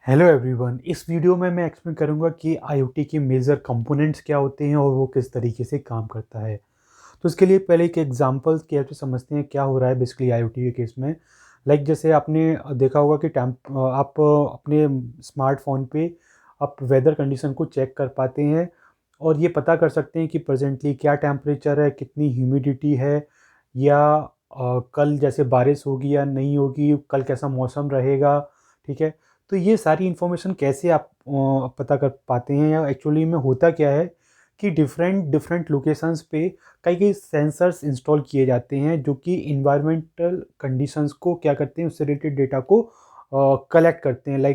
Hello everyone. इस video में मैं एक्सप्लेन करूंगा कि आईओटी के मेजर कंपोनेंट्स क्या होते हैं और वो किस तरीके से काम करता है। तो इसके लिए पहले एक एग्जांपल की हेल्प से समझते हैं क्या हो रहा है बेसिकली आईओटी के केस में। जैसे आपने देखा होगा कि आप अपने स्मार्टफोन पे आप वेदर कंडीशन को चेक कर पाते हैं और ये पता कर सकते हैं कि प्रेजेंटली क्या टेम्परेचर है, कितनी ह्यूमिडिटी है, या कल जैसे बारिश होगी या नहीं होगी, कल कैसा मौसम रहेगा। ठीक है। तो ये सारी इन्फॉर्मेशन कैसे आप पता कर पाते हैं, या एक्चुअली में होता क्या है कि डिफरेंट डिफरेंट लोकेशंस पे कई कई सेंसर्स इंस्टॉल किए जाते हैं जो कि इन्वायरमेंटल कंडीशंस को क्या करते हैं, उससे रिलेटेड डेटा को कलेक्ट करते हैं।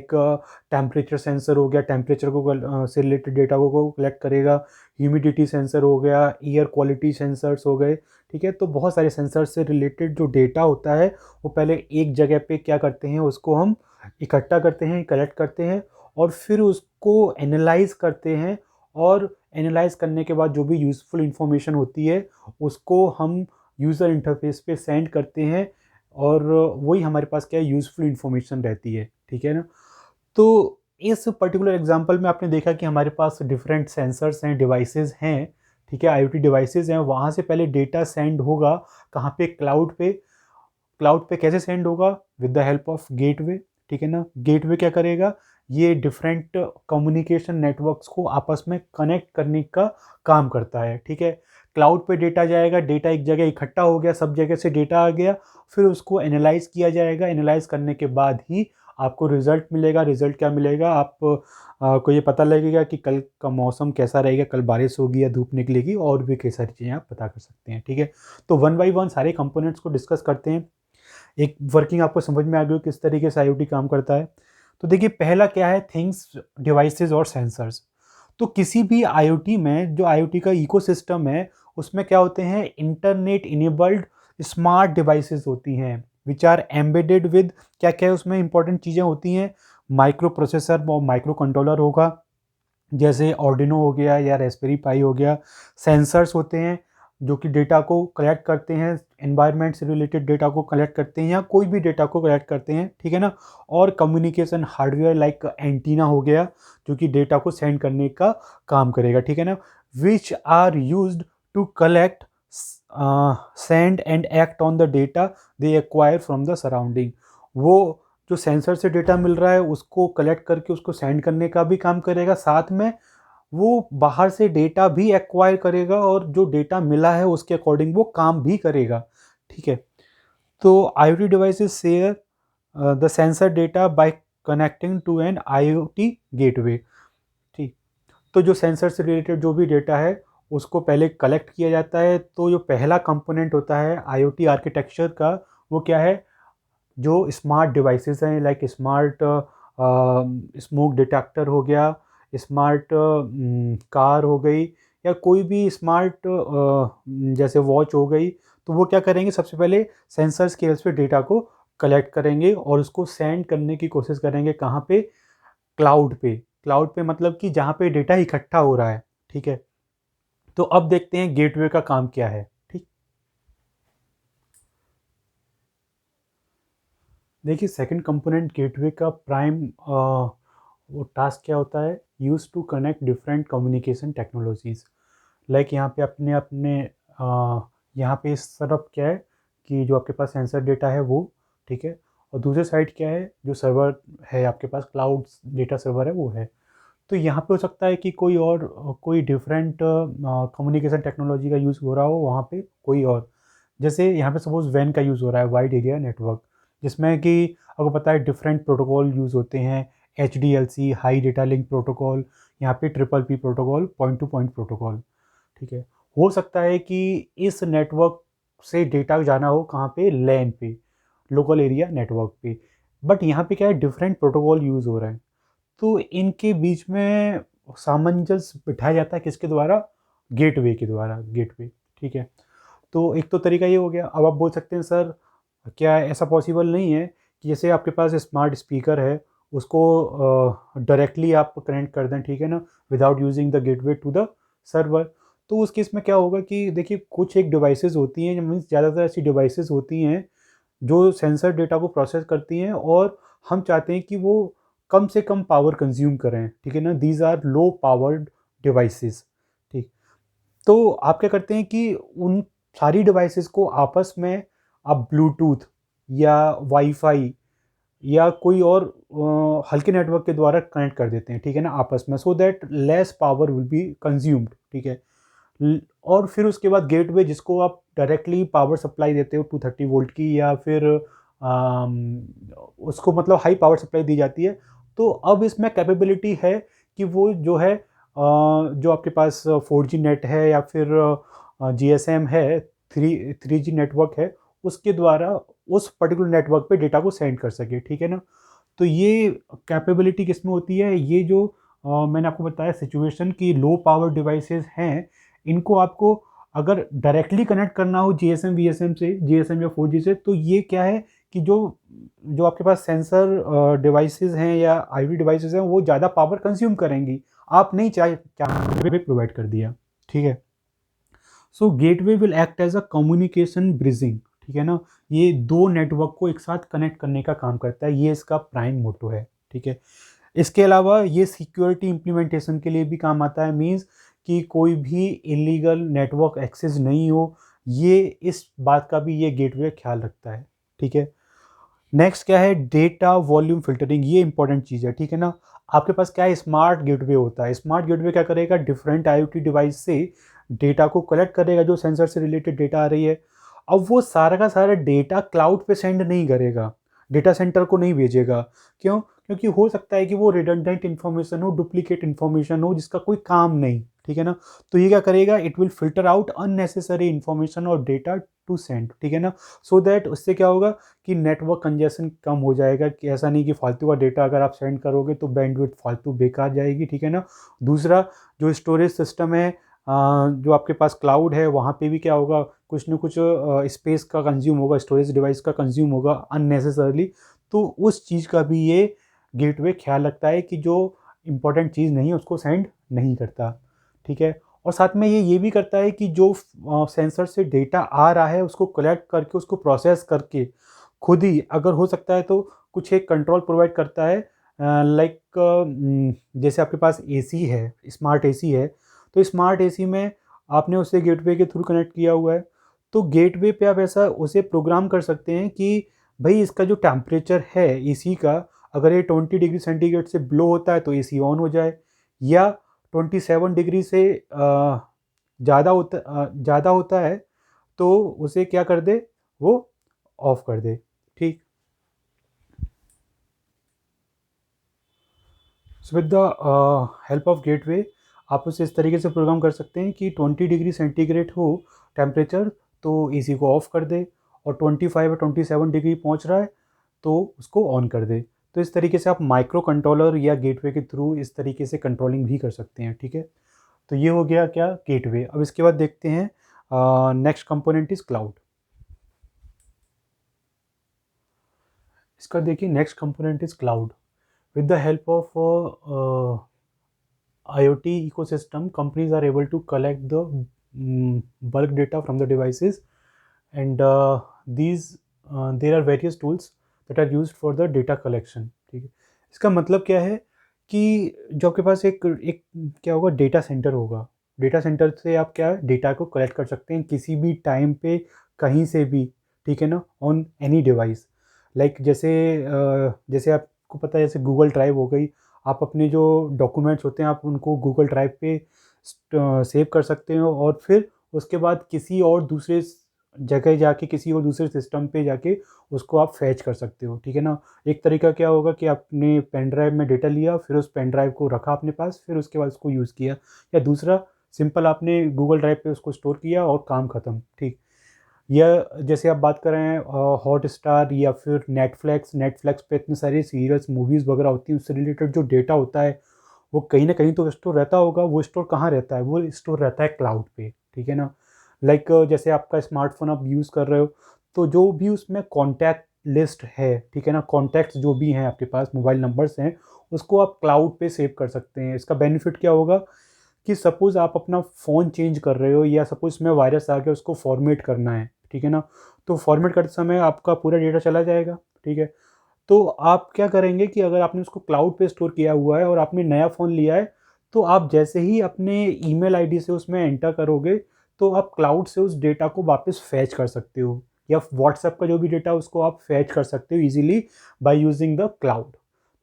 टेम्परेचर सेंसर हो गया, टेम्परेचर से रिलेटेड डेटा को कलेक्ट करेगा। ह्यूमिडिटी सेंसर हो गया, एयर क्वालिटी सेंसर्स हो गए। ठीक है। तो बहुत सारे सेंसर से रिलेटेड जो डेटा होता है वो पहले एक जगह पे क्या करते हैं, उसको हम इकट्ठा करते हैं, कलेक्ट करते हैं और फिर उसको एनालाइज करते हैं। और एनालाइज करने के बाद जो भी यूज़फुल इंफॉर्मेशन होती है उसको हम यूज़र इंटरफेस पे सेंड करते हैं और वही हमारे पास क्या है, यूज़फुल इंफॉर्मेशन रहती है। ठीक है ना। तो इस पर्टिकुलर एग्जांपल में आपने देखा कि हमारे पास डिफरेंट सेंसर्स हैं, डिवाइसेस हैं। ठीक है। आईओटी डिवाइसेस हैं, वहाँ से पहले डेटा सेंड होगा कहाँ पे, क्लाउड पे। क्लाउड पे कैसे सेंड होगा, with the help of gateway. ठीक है ना। गेटवे क्या करेगा, ये डिफरेंट कम्युनिकेशन नेटवर्क्स को आपस में कनेक्ट करने का काम करता है। ठीक है। क्लाउड पे डेटा जाएगा, डेटा एक जगह इकट्ठा हो गया, सब जगह से डेटा आ गया, फिर उसको एनालाइज किया जाएगा। एनालाइज करने के बाद ही आपको रिजल्ट मिलेगा। रिजल्ट क्या मिलेगा, आप को ये पता लगेगा कि कल का मौसम कैसा रहेगा, कल बारिश होगी या धूप निकलेगी, और भी कई सारी चीज़ें आप पता कर सकते हैं। ठीक है। तो वन बाई वन सारे कंपोनेंट्स को डिस्कस करते हैं। एक वर्किंग आपको समझ में आ गई किस तरीके से आईओटी काम करता है। तो देखिए पहला क्या है, थिंग्स, डिवाइसेस और सेंसर्स। तो किसी भी आईओटी में, जो आईओटी का इकोसिस्टम है, उसमें क्या होते हैं, इंटरनेट इनेबल्ड स्मार्ट डिवाइसेस होती हैं विच आर एम्बेडेड विद, क्या क्या है उसमें इंपॉर्टेंट चीज़ें होती हैं, माइक्रो प्रोसेसर और माइक्रो कंट्रोलर होगा, जैसे ऑर्डिनो हो गया या रेस्पबेरी पाई हो गया। सेंसर्स होते हैं जो कि डेटा को कलेक्ट करते हैं, एनवायरनमेंट से रिलेटेड डेटा को कलेक्ट करते हैं या कोई भी डेटा को कलेक्ट करते हैं। ठीक है ना। और कम्युनिकेशन हार्डवेयर लाइक एंटीना हो गया जो कि डेटा को सेंड करने का काम करेगा। ठीक है ना। Which are used to collect, send and act on the data they acquire from the surrounding. वो जो सेंसर से डेटा मिल रहा है उसको कलेक्ट करके उसको सेंड करने का भी काम करेगा, साथ में वो बाहर से डेटा भी एक्वायर करेगा और जो डेटा मिला है उसके अकॉर्डिंग वो काम भी करेगा। ठीक है। तो IoT devices share the sensor data by connecting to an IoT gateway. ठीक। तो जो सेंसर से रिलेटेड जो भी डेटा है उसको पहले कलेक्ट किया जाता है। तो जो पहला कंपोनेंट होता है आईओटी आर्किटेक्चर का, वो क्या है, जो स्मार्ट डिवाइसेस हैं लाइक स्मार्ट स्मोक डिटेक्टर हो गया, स्मार्ट कार हो गई, या कोई भी स्मार्ट जैसे वॉच हो गई। तो वो क्या करेंगे, सबसे पहले सेंसर स्केल्स पे डेटा को कलेक्ट करेंगे और उसको सेंड करने की कोशिश करेंगे कहाँ पे, क्लाउड पे। क्लाउड पे मतलब कि जहाँ पे डेटा इकट्ठा हो रहा है। ठीक है। तो अब देखते हैं गेटवे का काम क्या है। ठीक। देखिए सेकंड कंपोनेंट गेटवे का प्राइम वो टास्क क्या होता है, use to connect different communication technologies. यहाँ पे अपने अपने यहाँ पे इस तरफ क्या है कि जो आपके पास सेंसर डेटा है वो, ठीक है, और दूसरे साइड क्या है, जो सर्वर है आपके पास, क्लाउड डेटा सर्वर है वो है। तो यहाँ पे हो सकता है कि कोई और कोई डिफरेंट कम्युनिकेशन टेक्नोलॉजी का यूज़ हो रहा हो वहाँ पे कोई और। जैसे यहाँ पे सपोज वैन का यूज़ हो रहा है, वाइड एरिया नेटवर्क, जिसमें कि आपको पता है डिफरेंट प्रोटोकॉल यूज़ होते हैं, HDLC high data link protocol, यहाँ पे triple P protocol, point two point protocol. ठीक है। हो सकता है कि इस नेटवर्क से डेटा जाना हो कहाँ पे, लैन पे, लोकल एरिया नेटवर्क पे। बट यहाँ पे क्या है, डिफरेंट प्रोटोकॉल यूज़ हो रहा है। तो इनके बीच में सामंजस्य बिठाया जाता है किसके द्वारा, गेटवे के द्वारा, गेटवे। ठीक है। तो एक तो तरीका ये हो गया। अब आप बोल सकते हैं सर क्या ऐसा पॉसिबल नहीं है कि जैसे आपके पास स्मार्ट स्पीकर है उसको डायरेक्टली आप कनेक्ट कर दें, ठीक है ना, without using the gateway to the server. तो उस केस में क्या होगा कि देखिए कुछ एक डिवाइसेस होती हैं, मीन्स ज़्यादातर ऐसी डिवाइसेस होती हैं जो सेंसर डेटा को प्रोसेस करती हैं और हम चाहते हैं कि वो कम से कम पावर कंज्यूम करें, ठीक है ना। These are low powered devices, ठीक। तो आप क्या करते हैं कि उन सारी डिवाइसेस को आपस में आप ब्लूटूथ या वाईफाई या कोई और हल्के नेटवर्क के द्वारा कनेक्ट कर देते हैं, ठीक है ना, आपस में, so that less power will be consumed, ठीक है। और फिर उसके बाद गेटवे जिसको आप डायरेक्टली पावर सप्लाई देते हो 230 वोल्ट की, या फिर उसको मतलब हाई पावर सप्लाई दी जाती है। तो अब इसमें कैपेबिलिटी है कि वो जो है जो आपके पास 4G नेट है या फिर GSM है, थ्री जी नेटवर्क है, उसके द्वारा उस पर्टिकुलर नेटवर्क पे डेटा को सेंड कर सके, ठीक है ना। तो ये कैपेबिलिटी किस में होती है, ये जो मैंने आपको बताया सिचुएशन की लो पावर डिवाइसेस हैं, इनको आपको अगर डायरेक्टली कनेक्ट करना हो जीएसएम वीएसएम से, जीएसएम या 4G से, तो ये क्या है कि जो जो आपके पास सेंसर डिवाइसेस हैं या आईवी डिवाइसेस हैं, वो ज़्यादा पावर कंज्यूम करेंगी। आप नहीं चाहे क्या प्रोवाइड कर दिया, ठीक है। So gateway will act as a communication bridging, ठीक है ना। ये दो नेटवर्क को एक साथ कनेक्ट करने का काम करता है, ये इसका प्राइम मोटो है, ठीक है। इसके अलावा ये सिक्योरिटी इम्प्लीमेंटेशन के लिए भी काम आता है, मीन्स कि कोई भी इलीगल नेटवर्क एक्सेस नहीं हो, ये इस बात का भी ये गेटवे ख्याल रखता है, ठीक है। नेक्स्ट क्या है, डेटा वॉल्यूम फिल्टरिंग, ये इंपॉर्टेंट चीज़ है, ठीक है ना। आपके पास क्या है, स्मार्ट गेटवे होता है। स्मार्ट गेटवे क्या करेगा, डिफरेंट आईओटी डिवाइस से डेटा को कलेक्ट करेगा, जो सेंसर से रिलेटेड डेटा आ रही है। अब वो सारा का सारा डेटा क्लाउड पे सेंड नहीं करेगा, डेटा सेंटर को नहीं भेजेगा। क्यों? क्योंकि हो सकता है कि वो रिडंडेंट इन्फॉर्मेशन हो, डुप्लीकेट इन्फॉर्मेशन हो, जिसका कोई काम नहीं, ठीक है ना। तो ये क्या करेगा, it will filter out unnecessary information और डेटा टू सेंड, ठीक है ना। सो दैट उससे क्या होगा कि नेटवर्क कंजेशन कम हो जाएगा, कि ऐसा नहीं कि फालतू का डेटा अगर आप सेंड करोगे तो बैंडविड्थ फालतू बेकार जाएगी, ठीक है ना। दूसरा, जो स्टोरेज सिस्टम है, जो आपके पास क्लाउड है, वहाँ पे भी क्या होगा, कुछ न कुछ स्पेस का कंज्यूम होगा, स्टोरेज डिवाइस का कंज्यूम होगा अननेसेसरली। तो उस चीज़ का भी ये गेटवे ख्याल रखता है कि जो इम्पोर्टेंट चीज़ नहीं है उसको सेंड नहीं करता, ठीक है। और साथ में ये भी करता है कि जो सेंसर से डेटा आ रहा है उसको कलेक्ट करके, उसको प्रोसेस करके खुद ही, अगर हो सकता है तो कुछ एक कंट्रोल प्रोवाइड करता है। लाइक जैसे आपके पास एसी है, स्मार्ट एसी है, तो स्मार्ट एसी में आपने उसे गेटवे के थ्रू कनेक्ट किया हुआ है, तो गेटवे पे आप ऐसा उसे प्रोग्राम कर सकते हैं कि भाई इसका जो टेम्परेचर है एसी का, अगर ये 20 डिग्री सेंटीग्रेड से बिलो होता है तो एसी ऑन हो जाए, या 27 डिग्री से ज़्यादा होता है तो उसे क्या कर दे, वो ऑफ कर दे, ठीक। So with the help of gateway आप उसे इस तरीके से प्रोग्राम कर सकते हैं कि 20 डिग्री सेंटीग्रेड हो टेम्परेचर तो एसी को ऑफ कर दे, और 25 या 27 डिग्री पहुंच रहा है तो उसको ऑन कर दे। तो इस तरीके से आप माइक्रो कंट्रोलर या गेटवे के थ्रू इस तरीके से कंट्रोलिंग भी कर सकते हैं, ठीक है। तो ये हो गया क्या, गेटवे। अब इसके बाद देखते हैं नेक्स्ट कंपोनेंट इज क्लाउड। इसका देखिए, next component is cloud. With the help of IoT ecosystem, companies are able to collect the bulk data from the devices, and there are various tools that are used for the data collection, ठीक है। इसका मतलब क्या है कि जो आपके पास एक एक क्या होगा, डेटा सेंटर होगा। डेटा सेंटर से आप क्या डेटा को कलेक्ट कर सकते हैं किसी भी टाइम पे, कहीं से भी, ठीक है ना, ऑन एनी डिवाइस। लाइक जैसे आपको पता है, जैसे गूगल ड्राइव हो गई, आप अपने जो डॉक्यूमेंट्स होते हैं आप उनको गूगल ड्राइव पे सेव कर सकते हो, और फिर उसके बाद किसी और दूसरे जगह जाके, किसी और दूसरे सिस्टम पे जाके उसको आप फैच कर सकते हो, ठीक है ना। एक तरीका क्या होगा कि आपने पेन ड्राइव में डेटा लिया, फिर उस पेन ड्राइव को रखा अपने पास, फिर उसके बाद उसको यूज़ किया, या दूसरा सिंपल आपने गूगल ड्राइव पे उसको स्टोर किया और काम ख़त्म, ठीक। या जैसे आप बात कर रहे हैं हॉटस्टार या फिर नेटफ्लिक्स पे इतने सारे सीरियल्स मूवीज़ वगैरह होती हैं, उससे रिलेटेड जो डेटा होता है वो कहीं ना कहीं तो स्टोर रहता होगा। वो स्टोर कहाँ रहता है, वो स्टोर रहता है क्लाउड पे, ठीक है ना। लाइक जैसे आपका स्मार्टफोन आप यूज़ कर रहे हो, तो जो भी उसमें कॉन्टैक्ट लिस्ट है, ठीक है ना, कॉन्टैक्ट्स जो भी हैं आपके पास, मोबाइल नंबर्स हैं, उसको आप क्लाउड पे सेव कर सकते हैं। इसका बेनिफिट क्या होगा कि सपोज़ आप अपना फ़ोन चेंज कर रहे हो, या सपोज़ इसमें वायरस आ गया, उसको फॉर्मेट करना है, ठीक है ना, तो फॉर्मेट करते समय आपका पूरा डेटा चला जाएगा, ठीक है। तो आप क्या करेंगे कि अगर आपने उसको क्लाउड पे स्टोर किया हुआ है और आपने नया फ़ोन लिया है, तो आप जैसे ही अपने ईमेल आईडी से उसमें एंटर करोगे, तो आप क्लाउड से उस डेटा को वापस फ़ैच कर सकते हो, या व्हाट्सएप का जो भी डेटा है उसको आप फ़ैच कर सकते हो easily by using the cloud.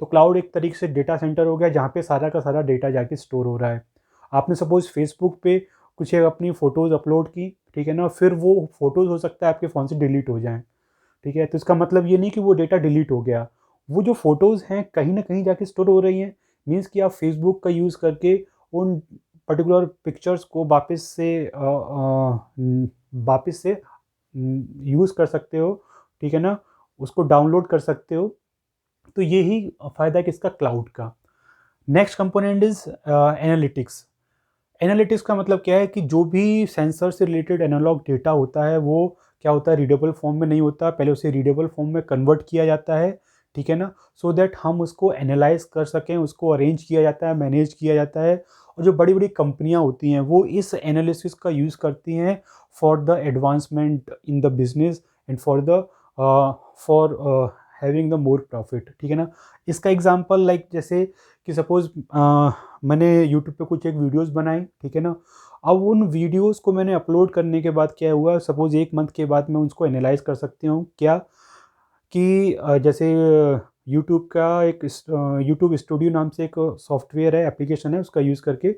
तो क्लाउड एक तरीके से डेटा सेंटर हो गया जहाँ पे सारा का सारा डेटा जाके स्टोर हो रहा है। आपने सपोज़ फेसबुक पे कुछ एक अपनी फ़ोटोज़ अपलोड की, ठीक है ना? फिर वो फ़ोटोज़ हो सकता है आपके फ़ोन से डिलीट हो जाएँ। ठीक है? तो इसका मतलब ये नहीं कि वो डेटा डिलीट हो गया। वो जो फ़ोटोज़ हैं कहीं न कहीं जाके स्टोर हो रही हैं। मीन्स कि आप फ़ेसबुक का यूज़ करके उन पर्टिकुलर पिक्चर्स को वापस से यूज़ कर सकते हो, ठीक है ना? उसको डाउनलोड कर सकते हो। तो यही फ़ायदा है किसका, क्लाउड का। Next component is analytics. Analytics का मतलब क्या है कि जो भी सेंसर से रिलेटेड एनालॉग डेटा होता है वो क्या होता है, रीडेबल फॉर्म में नहीं होता, पहले उसे रीडेबल फॉर्म में कन्वर्ट किया जाता है, ठीक है ना? सो दैट हम उसको एनालाइज कर सकें, उसको अरेंज किया जाता है, मैनेज किया जाता है। और जो बड़ी बड़ी कंपनियां होती हैं वो इस एनालिसिस का यूज़ करती हैं for the advancement in the business and for having the more profit, ठीक है ना? इसका एग्जांपल लाइक जैसे कि सपोज़ मैंने यूट्यूब पे कुछ एक वीडियोस बनाई, ठीक है ना? अब उन वीडियोस को मैंने अपलोड करने के बाद क्या हुआ, सपोज़ 1 मंथ के बाद मैं उसको एनालाइज़ कर सकती हूँ। क्या कि जैसे यूट्यूब का एक यूट्यूब स्टूडियो नाम से एक सॉफ्टवेयर है, एप्लीकेशन है, उसका यूज़ करके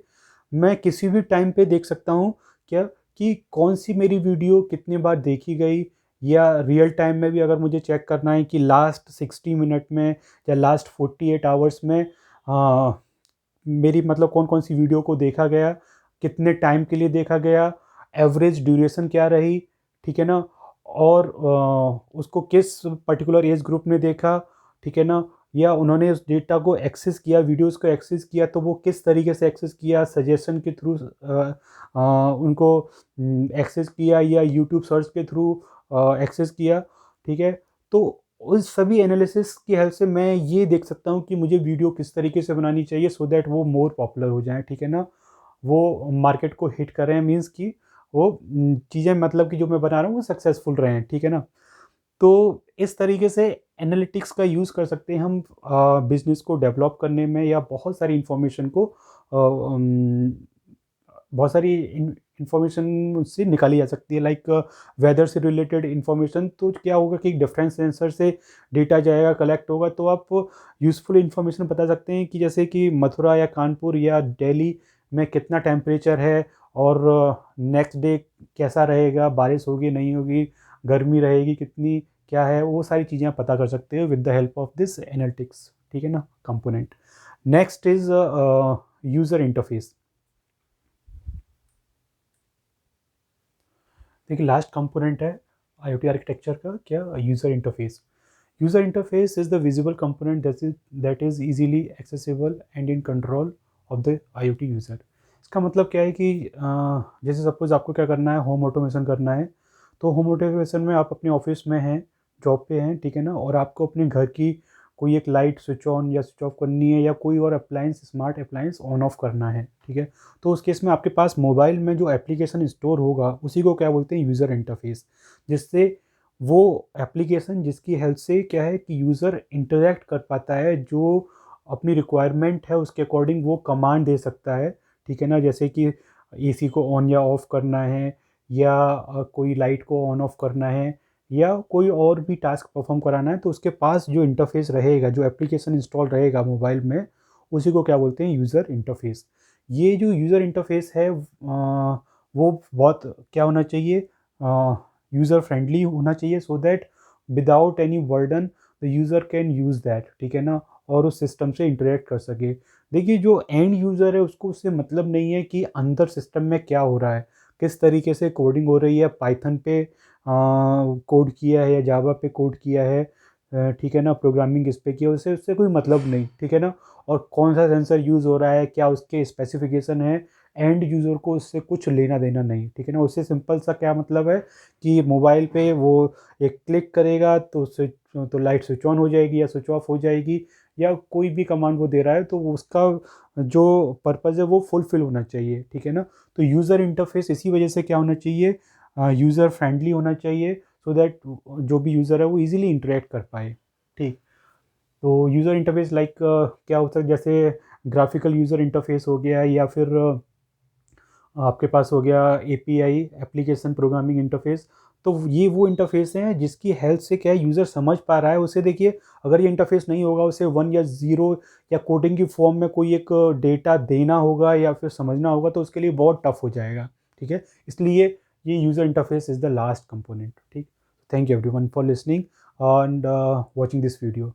मैं किसी भी टाइम पे देख सकता हूँ क्या कि कौन-सी मेरी वीडियो कितनी बार देखी गई, या रियल टाइम में भी अगर मुझे चेक करना है कि लास्ट 60 मिनट में या लास्ट 48 आवर्स में मेरी मतलब कौन-कौन सी वीडियो को देखा गया, कितने टाइम के लिए देखा गया, एवरेज ड्यूरेशन क्या रही, ठीक है ना? और उसको किस पर्टिकुलर एज ग्रुप ने देखा, ठीक है ना? या उन्होंने उस डेटा को एक्सेस किया, वीडियोज़ को एक्सेस किया तो वो किस तरीके से एक्सेस किया, सजेशन के थ्रू उनको एक्सेस किया या यूट्यूब सर्च के थ्रू एक्सेस किया, ठीक है? तो उस सभी एनालिसिस की हेल्प से मैं ये देख सकता हूँ कि मुझे वीडियो किस तरीके से बनानी चाहिए सो दैट वो मोर पॉपुलर हो जाएँ, ठीक है ना? वो मार्केट को हिट कर रहे हैं, मीन्स कि वो चीज़ें मतलब कि जो मैं बना रहा हूँ वो सक्सेसफुल रहे हैं, ठीक है ना? तो इस तरीके से एनालिटिक्स का यूज़ कर सकते हैं हम बिज़नेस को डेवलप करने में, या बहुत सारी इन्फॉर्मेशन को बहुत सारी इन्फॉर्मेशन उससे निकाली जा सकती है, लाइक वेदर से रिलेटेड इन्फॉर्मेशन। तो क्या होगा कि डिफरेंट सेंसर से डेटा जाएगा, कलेक्ट होगा, तो आप यूज़फुल इन्फॉर्मेशन बता सकते हैं कि जैसे कि मथुरा या कानपुर या दिल्ली में कितना टेम्परेचर है, और नेक्स्ट डे कैसा रहेगा, बारिश होगी नहीं होगी, गर्मी रहेगी कितनी, क्या है, वो सारी चीज़ें आप पता कर सकते हो with the help of this analytics, ठीक है ना, component. Next is user interface. देखिए लास्ट कंपोनेंट है आईओटी आर्किटेक्चर का, क्या, user interface. User interface is the visible component that is easily accessible and in control of the IoT user. इसका मतलब क्या है कि जैसे सपोज़ आपको क्या करना है, होम ऑटोमेशन करना है। तो होम ऑटोमेशन में आप अपने ऑफिस में हैं, जॉब पे हैं, ठीक है ना? और आपको अपने घर की कोई एक लाइट स्विच ऑन या स्विच ऑफ करनी है, या कोई और appliance, smart appliance on off करना है, ठीक है? तो उस केस में आपके पास मोबाइल में जो एप्लीकेशन स्टोर होगा उसी को क्या बोलते हैं, यूज़र इंटरफेस। जिससे वो एप्लीकेशन जिसकी हेल्प से क्या है कि यूज़र इंटरैक्ट कर पाता है, जो अपनी रिक्वायरमेंट है उसके अकॉर्डिंग वो कमांड दे सकता है, ठीक है ना? जैसे कि एसी को ऑन या ऑफ करना है, या कोई लाइट को ऑन ऑफ करना है, या कोई और भी टास्क परफॉर्म कराना है, तो उसके पास जो इंटरफेस रहेगा, जो एप्लीकेशन इंस्टॉल रहेगा मोबाइल में, उसी को क्या बोलते हैं, यूज़र इंटरफेस। ये जो यूज़र इंटरफेस है वो बहुत क्या होना चाहिए, यूज़र फ्रेंडली होना चाहिए, so that without any burden the user can use that, ठीक है ना? और उस सिस्टम से इंटरेक्ट कर सके। देखिए जो एंड यूज़र है उसको उससे मतलब नहीं है कि अंदर सिस्टम में क्या हो रहा है, किस तरीके से कोडिंग हो रही है, पाइथन पे कोड किया है या जावा पे कोड किया है, ठीक है ना, प्रोग्रामिंग इस पे किया, उससे उससे कोई मतलब नहीं, ठीक है ना? और कौन सा सेंसर यूज़ हो रहा है, क्या उसके स्पेसिफिकेशन है, एंड यूज़र को उससे कुछ लेना देना नहीं, ठीक है ना? उससे सिंपल सा क्या मतलब है कि मोबाइल पे वो एक क्लिक करेगा तो स्विच, तो लाइट स्विच ऑन हो जाएगी या स्विच ऑफ हो जाएगी, या कोई भी कमांड वो दे रहा है तो वो उसका जो पर्पज़ है वो फुलफ़िल होना चाहिए, ठीक है ना? तो यूज़र इंटरफ़ेस इसी वजह से क्या होना चाहिए, यूज़र फ्रेंडली होना चाहिए, सो दैट जो भी यूज़र है वो ईज़िली इंटरैक्ट कर पाए, ठीक। तो यूज़र इंटरफेस लाइक क्या होता है, जैसे ग्राफिकल यूज़र इंटरफेस हो गया, या फिर आपके पास हो गया एपीआई, एप्लीकेशन प्रोग्रामिंग इंटरफेस। तो ये वो इंटरफेस हैं जिसकी हेल्प से क्या है, यूज़र समझ पा रहा है उसे। देखिए, अगर ये इंटरफेस नहीं होगा, उसे 1 या 0 या कोडिंग की फॉर्म में कोई एक डेटा देना होगा या फिर समझना होगा, तो उसके लिए बहुत टफ हो जाएगा। ठीक है, इसलिए ये user interface is the last component. ठीक, thank you everyone for listening and watching this video.